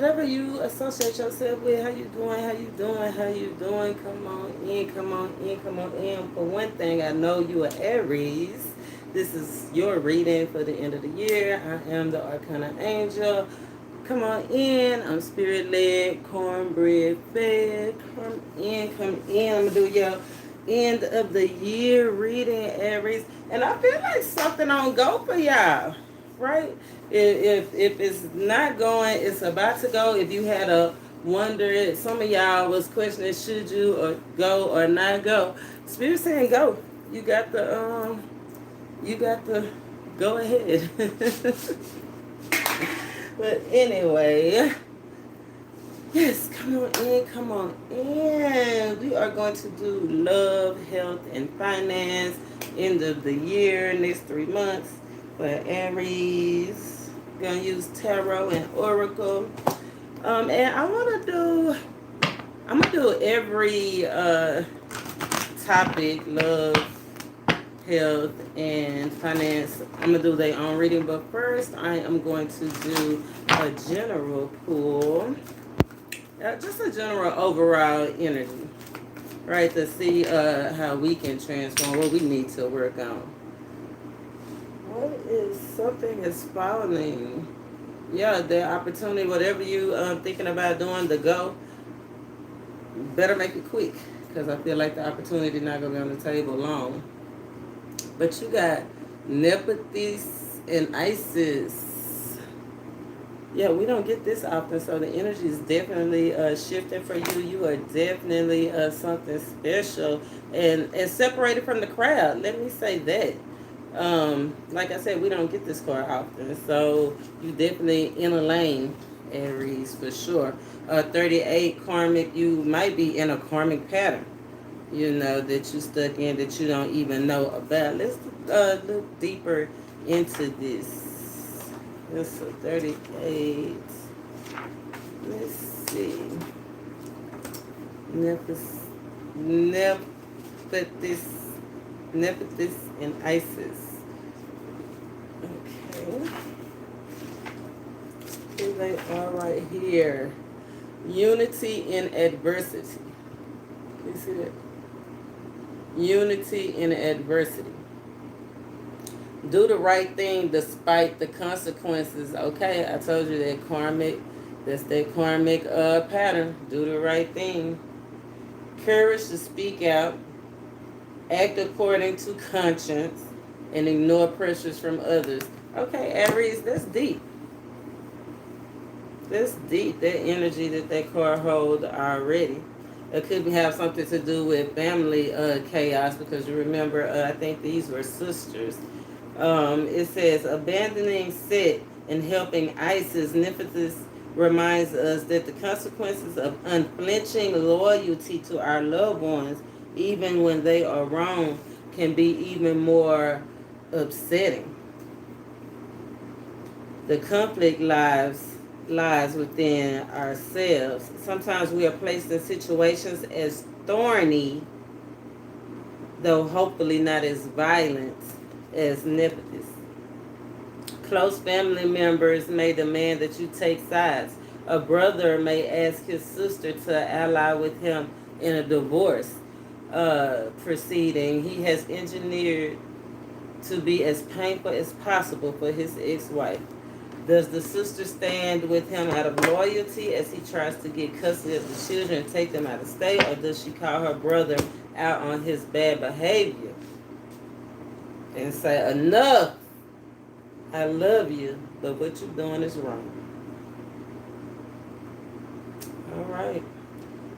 whatever you associate yourself with. How you doing? How you doing? How you doing? Come on in, come on in, come on in. For one thing, I know you are Aries. This is your reading for the end of the year. I am the ArcanaAngel. Come on in. I'm spirit-led, cornbread fed. Come in, come in. I'm going to do your end of the year reading, Aries. And I feel like something on go for y'all, right? If it's not going, it's about to go. If you had a wonder, some of y'all was questioning should you or go or not go. Spirit saying go. You got the go ahead. But anyway, yes, come on in, come on in. We are going to do love, health, and finance. End of the year, next 3 months for Aries. Gonna use tarot and oracle. And I'm gonna do every topic, love, health, and finance. I'm gonna do their own reading, but first I am going to do a general pull. Just a general overall energy, right? To see how we can transform, what we need to work on. What is something is falling? Yeah, the opportunity, whatever you thinking about doing, the go, better make it quick, because I feel like the opportunity not going to be on the table long. But you got Nepenthes and Isis. Yeah, we don't get this often, so the energy is definitely shifting for you. You are definitely something special and separated from the crowd. Let me say that. Like I said, we don't get this card often, so you definitely in a lane, Aries, for sure. 38 karmic, you might be in a karmic pattern, you know, that you stuck in that you don't even know about. Let's look deeper into this. This is 38. Let's see. Nepenthes and Isis. Okay. Here they are right here. Unity in adversity. You see that? Unity in adversity. Do the right thing despite the consequences. Okay, I told you that karmic, that's that karmic pattern. Do the right thing. Courage to speak out. Act according to conscience and ignore pressures from others. Okay, Aries, that's deep. That's deep, that energy that card holds already. It could have something to do with family chaos, because you remember, I think these were sisters. It says, abandoning Set and helping Isis, Nepenthes reminds us that the consequences of unflinching loyalty to our loved ones, even when they are wrong, can be even more upsetting. The conflict lies within ourselves. Sometimes we are placed in situations as thorny, though hopefully not as violent as Nepenthes. Close family members may demand that you take sides. A brother may ask his sister to ally with him in a divorce proceeding. He has engineered to be as painful as possible for his ex-wife. Does the sister stand with him out of loyalty as he tries to get custody of the children and take them out of state, or does she call her brother out on his bad behavior and say, enough, I love you, but what you're doing is wrong? All right.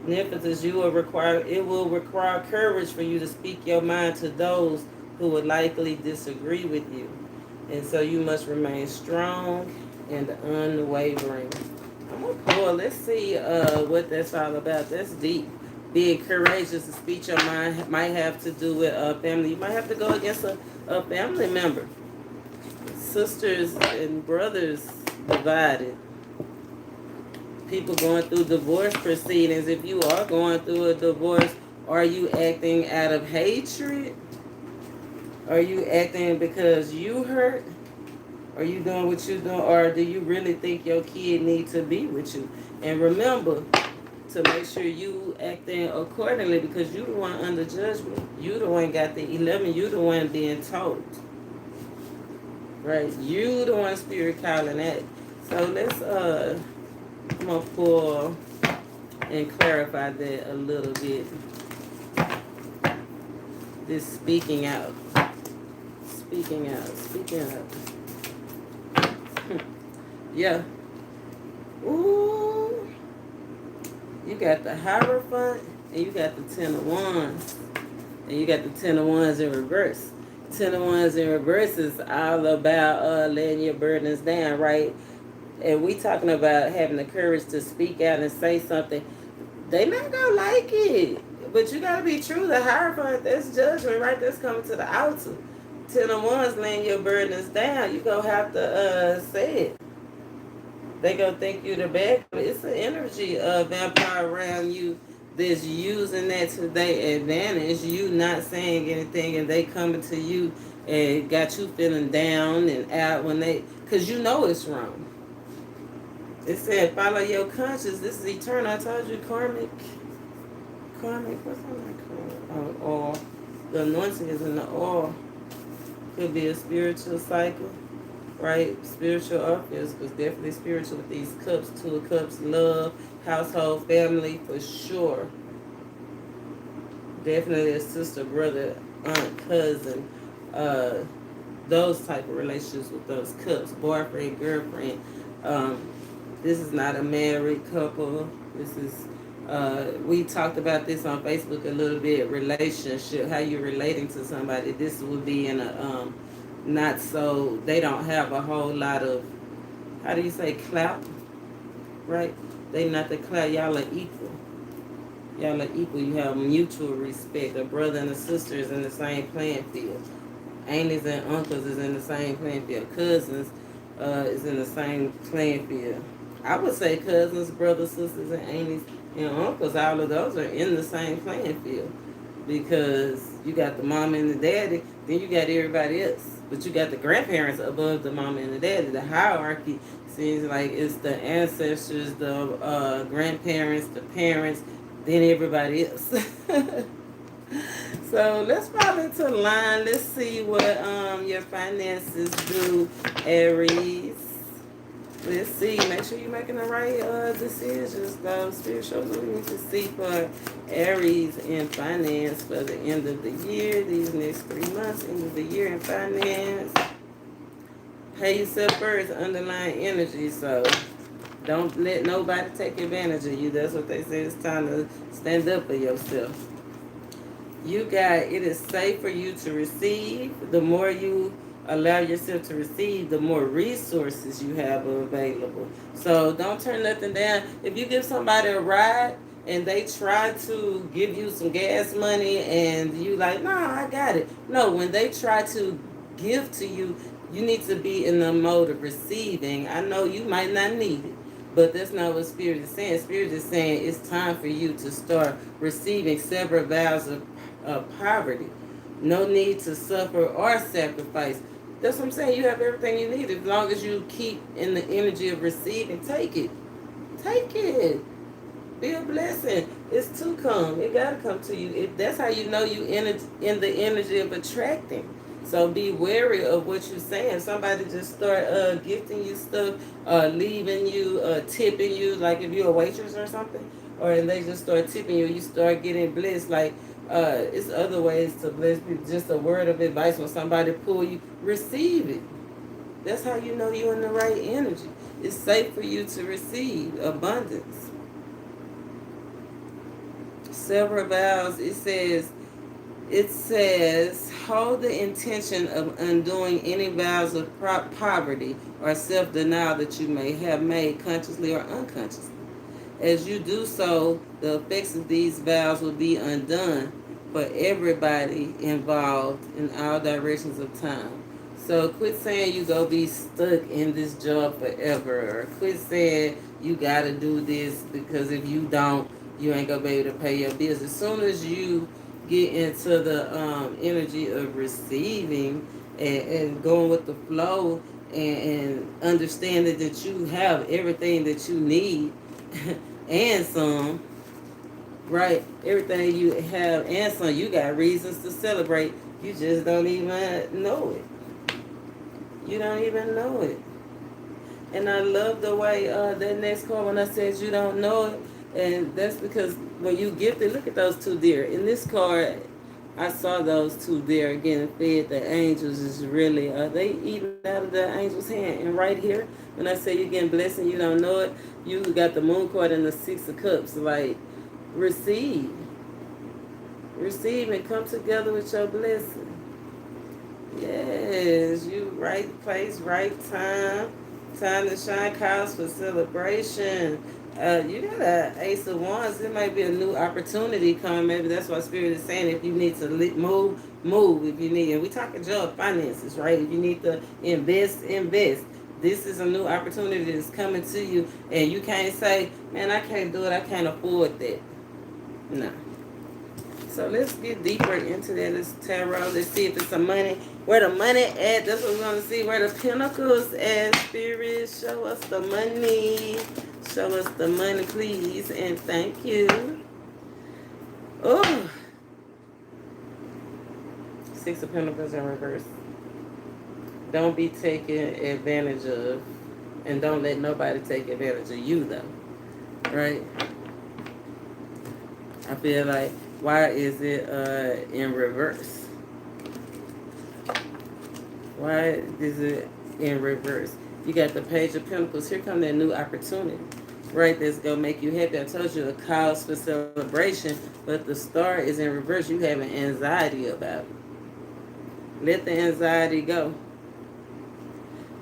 Nepenthes, it will require courage for you to speak your mind to those who would likely disagree with you. And so you must remain strong and unwavering. I'm going to pull. Let's see what that's all about. That's deep. Being courageous to speak your mind might have to do with family. You might have to go against a family member. Sisters and brothers divided. People going through divorce proceedings. If you are going through a divorce, are you acting out of hatred? Are you acting because you hurt? Are you doing what you're doing, or do you really think your kid needs to be with you? And remember to make sure you acting accordingly, because you the one under judgment. You the one got the 11. You the one being told. Right? You the one spirit calling that. So let's I'm gonna pull and clarify that a little bit. This speaking out. Speaking out. Speaking out. Yeah. Ooh. You got the Hierophant and you got the Ten of Wands. And you got the Ten of Wands in reverse. Ten of Wands in reverse is all about letting your burdens down, right? And we talking about having the courage to speak out and say something. They not gonna like it. But you gotta be true. The Hierophant, that's judgment, right? That's coming to the altar. Ten of Wands laying your burdens down. You gonna have to say it. They gonna think you the bad. It's an energy vampire around you that's using that to their advantage. You not saying anything and they coming to you and got you feeling down and out when they, cause you know it's wrong. It said follow your conscience. This is eternal. I told you karmic. What's that called? Oil. The anointing is in the oil. Could be a spiritual cycle. Right, spiritual office was definitely spiritual with these cups, Two of Cups, love, household, family, for sure. Definitely a sister, brother, aunt, cousin, those type of relationships with those cups, boyfriend, girlfriend. This is not a married couple. This is, we talked about this on Facebook a little bit, relationship, how you're relating to somebody. This would be in a, not so, they don't have a whole lot of, how do you say, clout, right? They not the clout. Y'all are equal. Y'all are equal. You have mutual respect. A brother and a sister is in the same playing field. Aunties and uncles is in the same playing field. Cousins is in the same playing field. I would say cousins, brothers, sisters, and aunties and uncles, all of those are in the same playing field. Because you got the mama and the daddy, then you got everybody else. But you got the grandparents above the mama and the daddy. The hierarchy seems like it's the ancestors, the grandparents, the parents, then everybody else. So let's fall into line. Let's see what your finances do, Aries. Let's see. Make sure you're making the right decisions, though. Spirit shows what we need to see for Aries in finance for the end of the year. These next 3 months, end of the year in finance. Pay yourself first, underlying energy. So don't let nobody take advantage of you. That's what they say. It's time to stand up for yourself. You got, it is safe for you to receive. The more you allow yourself to receive, the more resources you have available. So don't turn nothing down. If you give somebody a ride and they try to give you some gas money and you like, nah, I got it. No, when they try to give to you, you need to be in the mode of receiving. I know you might not need it, but that's not what Spirit is saying. Spirit is saying it's time for you to start receiving several vows of poverty. No need to suffer or sacrifice. That's what I'm saying. You have everything you need. As long as you keep in the energy of receiving, take it. Take it. Be a blessing. It's to come. It got to come to you. That's how you know you in the energy of attracting. So be wary of what you're saying. Somebody just start gifting you stuff, leaving you, tipping you, like if you're a waitress or something, or they just start tipping you, you start getting blessed. Like it's other ways to bless people. Just a word of advice when somebody pull you, receive it. That's how you know you're in the right energy. It's safe for you to receive abundance. Several vows. It says, hold the intention of undoing any vows of poverty or self-denial that you may have made consciously or unconsciously. As you do so, the effects of these vows will be undone for everybody involved in all directions of time. So quit saying you go be stuck in this job forever, or quit saying you gotta do this because if you don't, you ain't gonna be able to pay your bills. As soon as you get into the energy of receiving and going with the flow and understanding that you have everything that you need and some, right? Everything you have and some. You got reasons to celebrate. You just don't even know it. You don't even know it. And I love the way that next card when I said you don't know it. And that's because when you gifted, look at those two deer. In this card, I saw those two deer getting fed. The angels is really, they eating out of the angel's hand. And right here, when I say you're getting blessed and you don't know it, you got the moon card and the 6 of cups. Like, receive. Receive and come together with your blessing. Yes, you right place, right time. Time to shine calls for celebration. You got an Ace of Wands. It might be a new opportunity coming. Maybe that's what Spirit is saying. If you need to move. If you need, and we talking job, finances, right? If you need to invest. This is a new opportunity that's coming to you, and you can't say, "Man, I can't do it. I can't afford that." No. So let's get deeper into that. Let's tarot. Let's see if it's some money. Where the money at? That's what we're going to see. Where the pentacles at, Spirit. Show us the money. Show us the money, please. And thank you. Oh. 6 of Pentacles in reverse. Don't be taken advantage of. And don't let nobody take advantage of you, though. Right? I feel like, why is it in reverse? Why is it in reverse? You got the Page of Pentacles. Here come that new opportunity. Right, that's going to make you happy. I told you a cause for celebration, but the star is in reverse. You having anxiety about it. Let the anxiety go.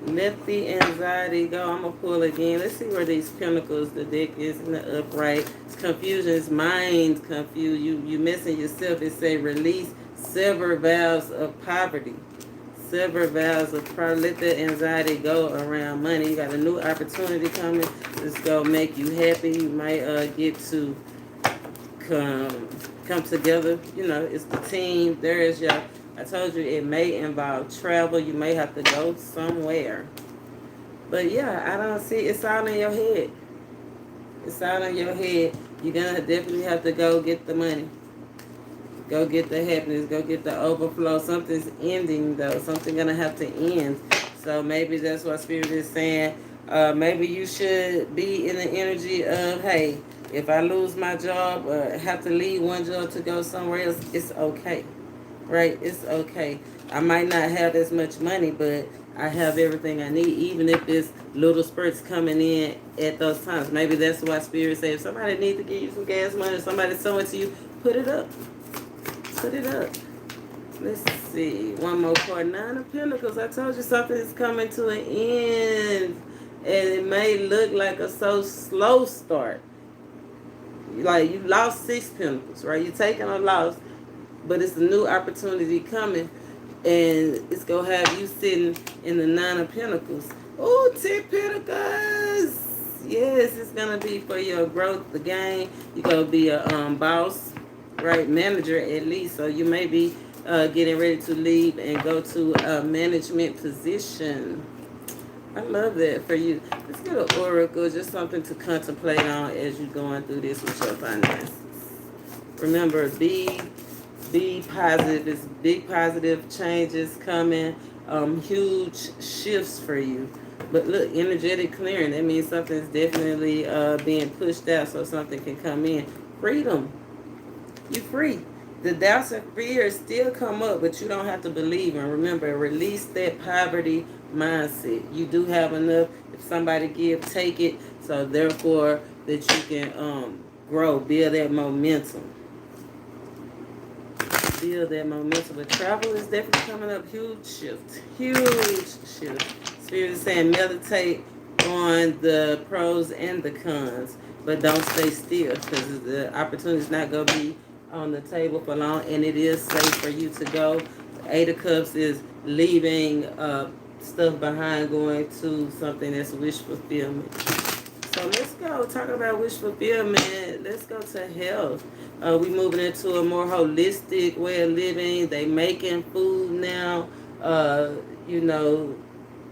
Let the anxiety go. I'm going to pull again. Let's see where these pentacles, the deck is in the upright. It's confusion. It's mind confused. You missing yourself. It say release, sever vows of poverty. Sever vows of poverty. Let that anxiety go around money. You got a new opportunity coming. It's going to make you happy. You might get to come together. You know, it's the team. There is your... I told you it may involve travel. You may have to go somewhere. But yeah, I don't see... It's all in your head. It's all in your head. You're going to definitely have to go get the money. Go get the happiness. Go get the overflow. Something's ending, though. Something's going to have to end. So maybe that's what Spirit is saying. Maybe you should be in the energy of, hey, if I lose my job or have to leave one job to go somewhere else, it's okay. Right? It's okay. I might not have as much money, but I have everything I need, even if it's little spurts coming in at those times. Maybe that's why Spirit says, if somebody needs to give you some gas money, somebody sewing to you, put it up. Put it up. Let's see. One more card. 9 of Pentacles. I told you something is coming to an end. And it may look like a so slow start. Like you lost 6 Pentacles, right? You're taking a loss. But it's a new opportunity coming, and it's going to have you sitting in the 9 of Pentacles. Oh, 10 Pentacles. Yes, it's going to be for your growth, the gain. You're going to be a boss, right? Manager at least. So you may be getting ready to leave and go to a management position. I love that for you. Let's get an oracle, just something to contemplate on as you're going through this with your finances. Remember, be positive. It's big positive changes coming. Huge shifts for you. But look, energetic clearing. That means something's definitely being pushed out so something can come in. Freedom. You're free. The doubts and fears still come up, but you don't have to believe. And remember, release that poverty mindset. You do have enough. If somebody give, take it. So therefore, that you can grow, build that momentum. Build that momentum. But travel is definitely coming up. Huge shift. Huge shift. Spirit is saying meditate on the pros and the cons. But don't stay still, because the opportunity is not going to be on the table for long. And it is safe for you to go. 8 of Cups is leaving stuff behind, going to something that's wish fulfillment. So let's go. Talking about wish fulfillment. Let's go to health. We moving into a more holistic way of living. They making food now. You know,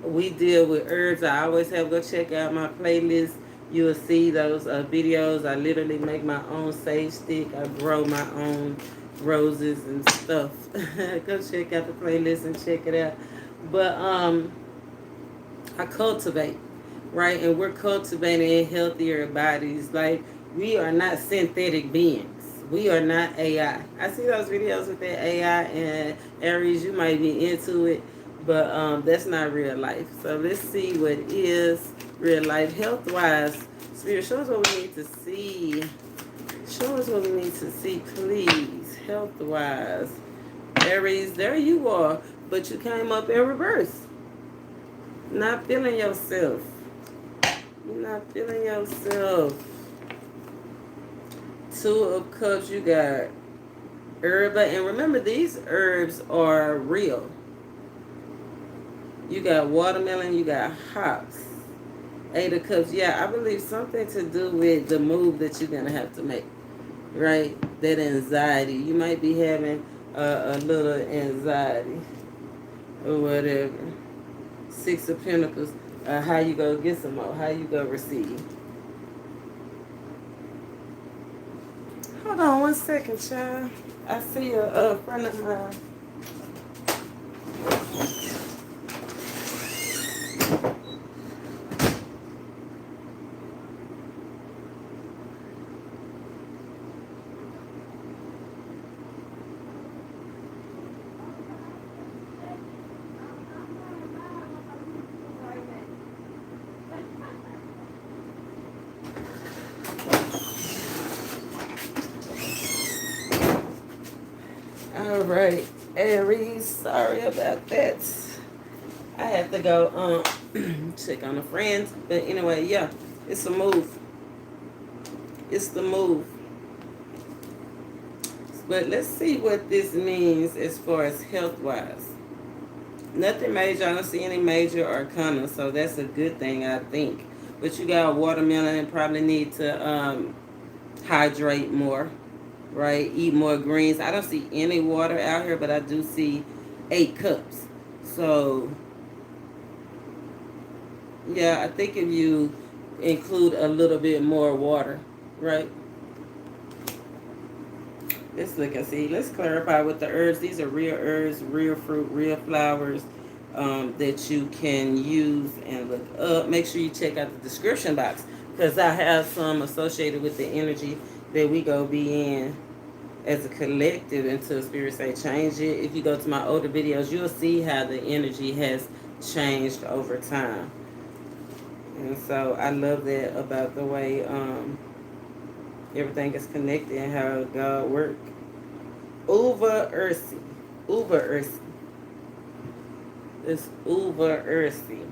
we deal with herbs. I always have go check out my playlist. You will see those videos. I literally make my own sage stick. I grow my own roses and stuff. Go check out the playlist and check it out. But I cultivate, right? And we're cultivating healthier bodies. Like, we are not synthetic beings. We are not AI. I see those videos with that AI and Aries. You might be into it, but that's not real life. So let's see what is real life health wise. Spirit, show us what we need to see. Show us what we need to see, please. Health wise. Aries, there you are. But you came up in reverse. Not feeling yourself. You're not feeling yourself. Two of Cups, you got herba. And remember, these herbs are real. You got watermelon, you got hops. Eight of Cups, yeah, I believe something to do with the move that you're going to have to make, right? That anxiety. You might be having a little anxiety or whatever. Six of Pentacles, how you go get some more, how you go receive. Hold on one second, child. I see a friend of mine. All right, Aries, sorry about that. I have to go check on the friends. But anyway, yeah, it's a move. It's the move. But let's see what this means as far as health-wise. Nothing major. I don't see any major arcana, so that's a good thing, I think. But you got a watermelon and probably need to hydrate more, right? Eat more greens. I don't see any water out here, but I do see 8 cups. So, yeah, I think if you include a little bit more water, right? Let's look and see. Let's clarify with the herbs. These are real herbs, real fruit, real flowers that you can use and look up. Make sure you check out the description box because I have some associated with the energy that we go be in as a collective until Spirit say change it. If you go to my older videos, you'll see how the energy has changed over time. And so I love that about the way everything is connected and how God works. Uber Ursi. Uber Ursi. It's Uber Ursi.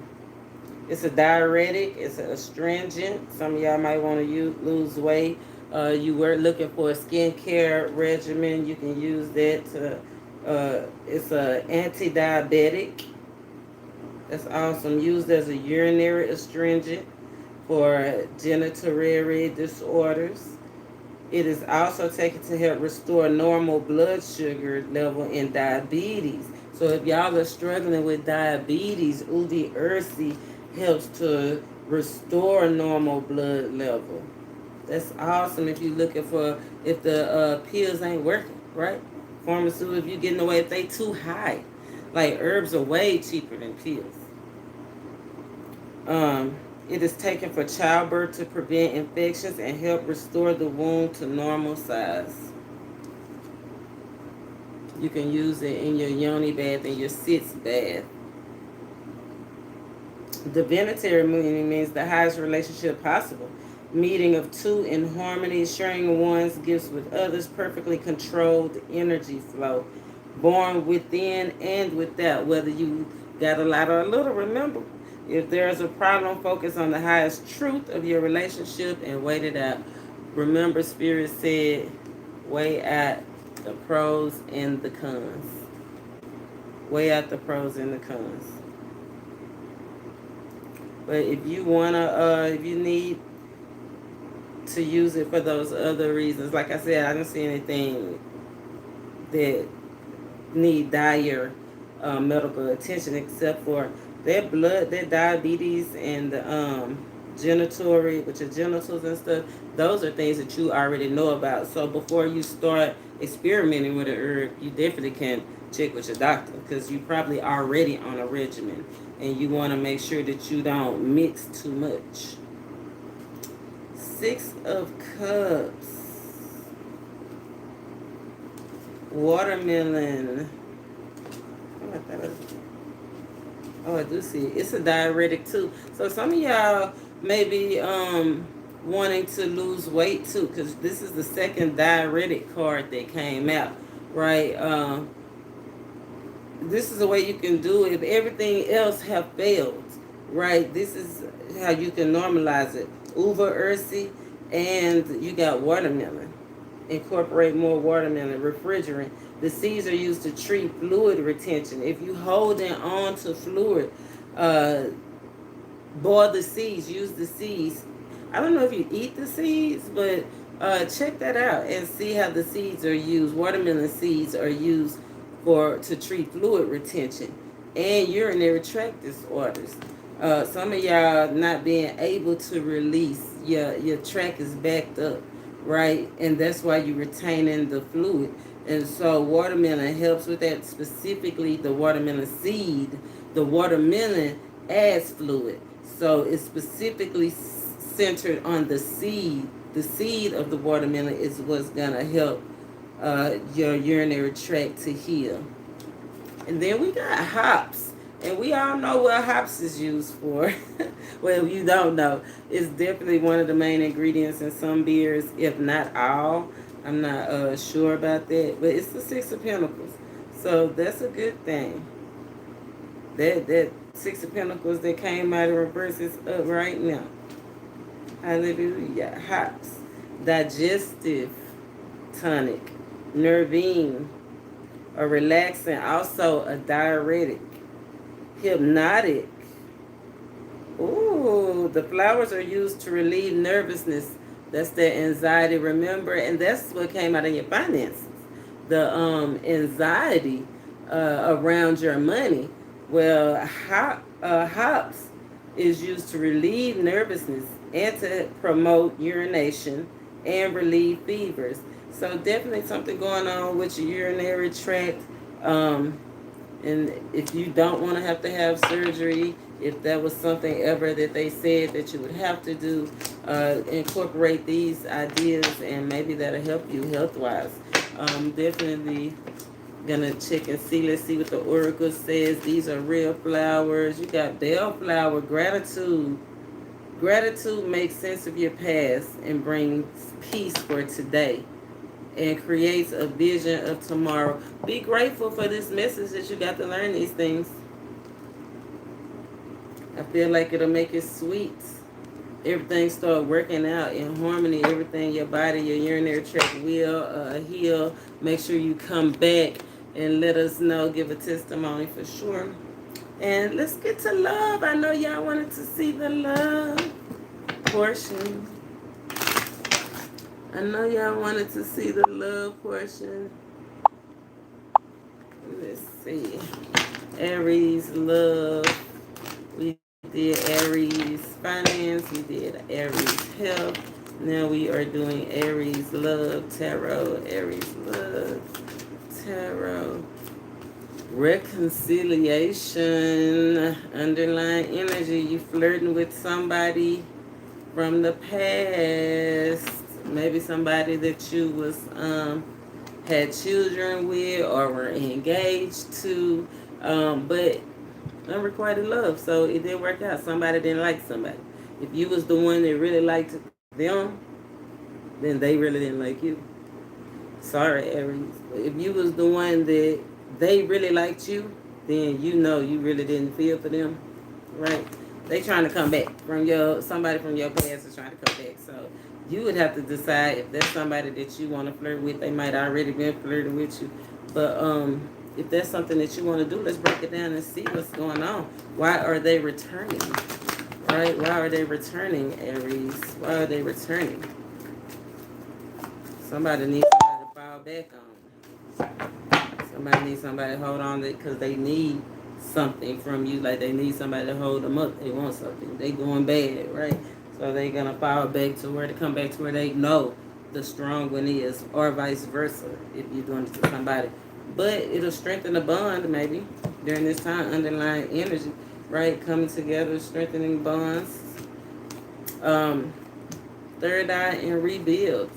It's a diuretic. It's an astringent. Some of y'all might want to lose weight. You were looking for a skincare regimen. You can use that to. It's an anti-diabetic. That's awesome. Used as a urinary astringent for genitourinary disorders. It is also taken to help restore normal blood sugar level in diabetes. So if y'all are struggling with diabetes, Ubi Ursi helps to restore normal blood level. That's awesome if you're looking for, if the pills ain't working, right? Pharmaceuticals, if you're getting away, if they too high. Like, herbs are way cheaper than pills. It is taken for childbirth to prevent infections and help restore the womb to normal size. You can use it in your yoni bath and your sitz bath. Divinitary meaning means the highest relationship possible. Meeting of two in harmony, sharing one's gifts with others, perfectly controlled energy flow. Born within and without, whether you got a lot or a little, remember. If there's a problem, focus on the highest truth of your relationship and wait it out. Remember, Spirit said, weigh out the pros and the cons. Weigh out the pros and the cons. But if you if you need to use it for those other reasons, like I said, I don't see anything that need dire medical attention except for That blood, that diabetes, and the genitory with your genitals and stuff, those are things that you already know about. So before you start experimenting with a herb, you definitely can check with your doctor, because you probably already on a regimen and you want to make sure that you don't mix too much. 6 of Cups. Watermelon. Oh, I do see it. It's a diuretic too. So some of y'all may be wanting to lose weight too, because this is the second diuretic card that came out, right? This is the way you can do it if everything else have failed, right? This is how you can normalize it. Uva ursi, and you got watermelon. Incorporate more watermelon. Refrigerant. The seeds are used to treat fluid retention. If you holding on to fluid, uh, boil the seeds. Use the seeds. I don't know if you eat the seeds, but check that out and see how the seeds are used. Watermelon seeds are used to treat fluid retention and urinary tract disorders. Some of y'all not being able to release, your tract is backed up, right? And that's why you're retaining the fluid. And so watermelon helps with that, specifically the watermelon seed. The watermelon adds fluid. So it's specifically centered on the seed. The seed of the watermelon is what's going to help your urinary tract to heal. And then we got hops. And we all know what hops is used for. Well, if you don't know, it's definitely one of the main ingredients in some beers, if not all. I'm not sure about that. But it's the 6 of Pentacles. So that's a good thing. That 6 of Pentacles that came out of reverse is up right now. Hallelujah. Hops. Digestive tonic. Nervine. A relaxant. Also a diuretic. Hypnotic. Ooh, the flowers are used to relieve nervousness. That's the anxiety, remember? And that's what came out of your finances. The anxiety around your money. Well, hops is used to relieve nervousness and to promote urination and relieve fevers. So definitely something going on with your urinary tract. And if you don't want to have surgery, if that was something ever that they said that you would have to do, incorporate these ideas and maybe that'll help you health-wise. Definitely gonna check and see. Let's see what the oracle says. These are real flowers. You got bellflower. Gratitude. Gratitude makes sense of your past and brings peace for today and creates a vision of tomorrow. Be grateful for this message that you got to learn these things. I feel like it'll make it sweet. Everything start working out in harmony. Everything, your body, your urinary tract will heal. Make sure you come back and let us know. Give a testimony for sure. And let's get to love. I know y'all wanted to see the love portion. I know y'all wanted to see the love portion. Let's see. Aries love. We did Aries finance. We did Aries health. Now we are doing Aries love tarot. Aries love tarot. Reconciliation. Underlying energy. You flirting with somebody from the past. Maybe somebody that you was had children with or were engaged to, but unrequited love. So it didn't work out. Somebody didn't like somebody. If you was the one that really liked them, then they really didn't like you. Sorry, Aries. If you was the one that they really liked you, then you know you really didn't feel for them, right? They trying to come back from somebody from your past is trying to come back. So you would have to decide if that's somebody that you want to flirt with. They might already been flirting with you. But if that's something that you want to do, let's break it down and see what's going on. Why are they returning? Right? Why are they returning, Aries? Why are they returning? Somebody needs somebody to fall back on. Somebody needs somebody to hold on to because they need something from you, like they need somebody to hold them up. They want something. They going bad, right? So they gonna fall back to where to come back to where they know the strong one is, or vice versa if you're doing it to somebody. But it'll strengthen the bond maybe during this time, underlying energy, right? Coming together, strengthening bonds. Um, Third eye and rebuild.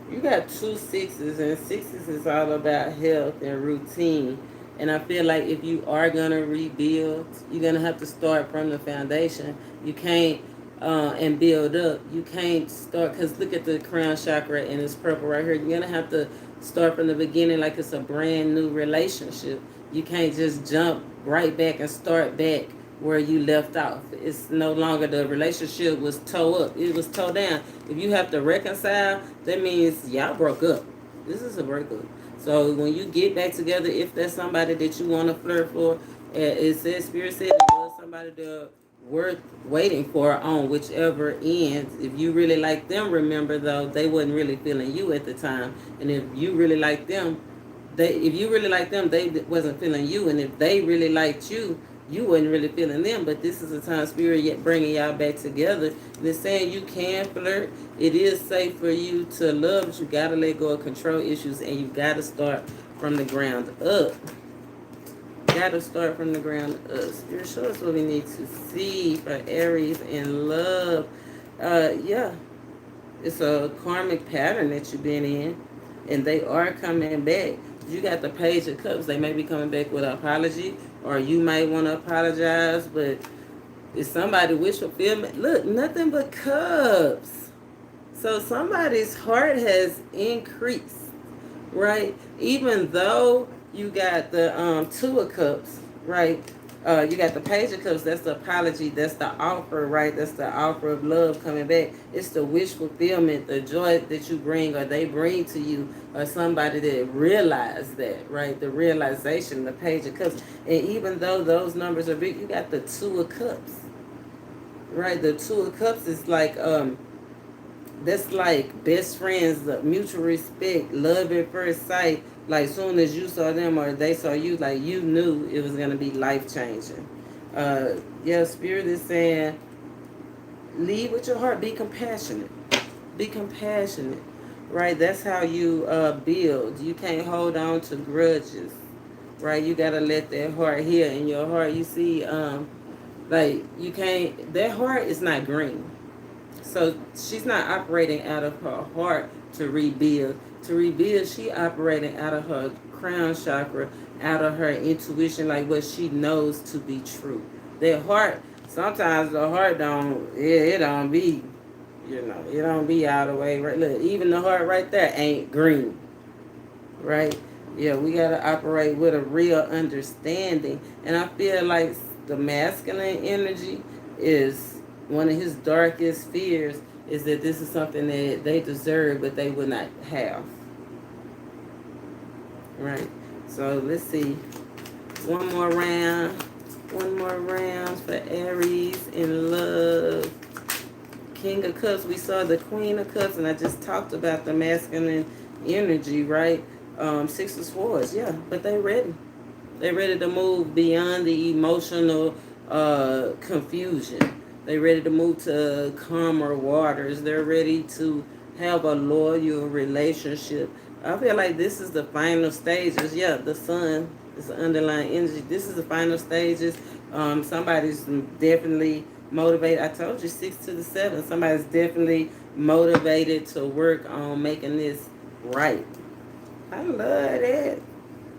You got 2 6s, and 6s is all about health and routine. And I feel like if you are gonna rebuild, you're gonna have to start from the foundation. You can't and build up. You can't start, because look at the crown chakra and it's purple right here. You're gonna have to start from the beginning like it's a brand new relationship. You can't just jump right back and start back where you left off. It's no longer, the relationship was towed up. It was towed down. If you have to reconcile, that means y'all broke up. This is a breakup. So when you get back together, if that's somebody that you want to flirt for, it says, Spirit said it was somebody that worth waiting for on whichever end. If you really like them, remember though, they wasn't really feeling you at the time. And if you really like them, they wasn't feeling you. And if they really liked you, you wasn't really feeling them. But this is a time Spirit yet bringing y'all back together. And it's saying you can flirt. It is safe for you to love, but you got to let go of control issues, and you got to start from the ground up. Got to start from the ground up. Spirit, show us what we need to see for Aries in love. Yeah, it's a karmic pattern that you've been in, and they are coming back. You got the Page of Cups. They may be coming back with an apology, or you might want to apologize, but it's somebody wish fulfillment. Look, nothing but cups. So somebody's heart has increased, right? Even though you got the 2 of Cups, right? You got the Page of Cups. That's the apology. That's the offer, right? That's the offer of love coming back. It's the wish fulfillment, the joy that you bring or they bring to you, or somebody that realized that, right? The realization, the Page of Cups. And even though those numbers are big, you got the 2 of Cups, right? The 2 of Cups is like, that's like best friends, mutual respect, love at first sight. Like soon as you saw them or they saw you, like you knew it was going to be life changing. Yeah, Spirit is saying, lead with your heart. Be compassionate. Be compassionate, right? That's how you build. You can't hold on to grudges, right? You got to let that heart heal. In your heart, you see, like you can't, that heart is not green. So she's not operating out of her heart to rebuild. To rebuild, she operating out of her crown chakra, out of her intuition, like what she knows to be true. That heart, sometimes the heart it don't be, it don't be all the way right. Look, even the heart right there ain't green, right? Yeah, we gotta operate with a real understanding. And I feel like the masculine energy is one of his darkest fears, is that this is something that they deserve but they would not have. Right. So let's see. One more round for Aries in love. King of Cups. We saw the Queen of Cups, and I just talked about the masculine energy, right? 6 of Swords, yeah, but they ready. They ready to move beyond the emotional confusion. They're ready to move to calmer waters. They're ready to have a loyal relationship. I feel like this is the final stages. Yeah, the sun is the underlying energy. This is the final stages. Somebody's definitely motivated. I told you 6 to the 7. Somebody's definitely motivated to work on making this right. I love that.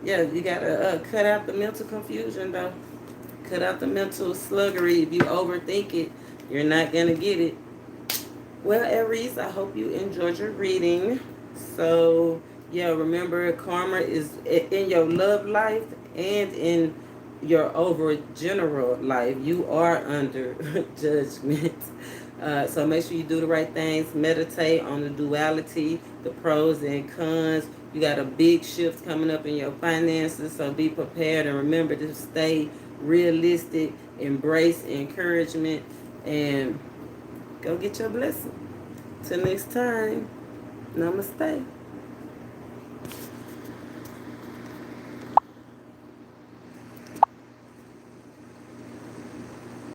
Yeah, you got to cut out the mental confusion, though. Cut out the mental sluggery. If you overthink it, you're not going to get it. Well, Aries, I hope you enjoyed your reading. So, yeah, remember, karma is in your love life and in your over general life. You are under judgment. So make sure you do the right things. Meditate on the duality, the pros and cons. You got a big shift coming up in your finances, so be prepared and remember to stay realistic, embrace encouragement, and go get your blessing. Till next time, namaste.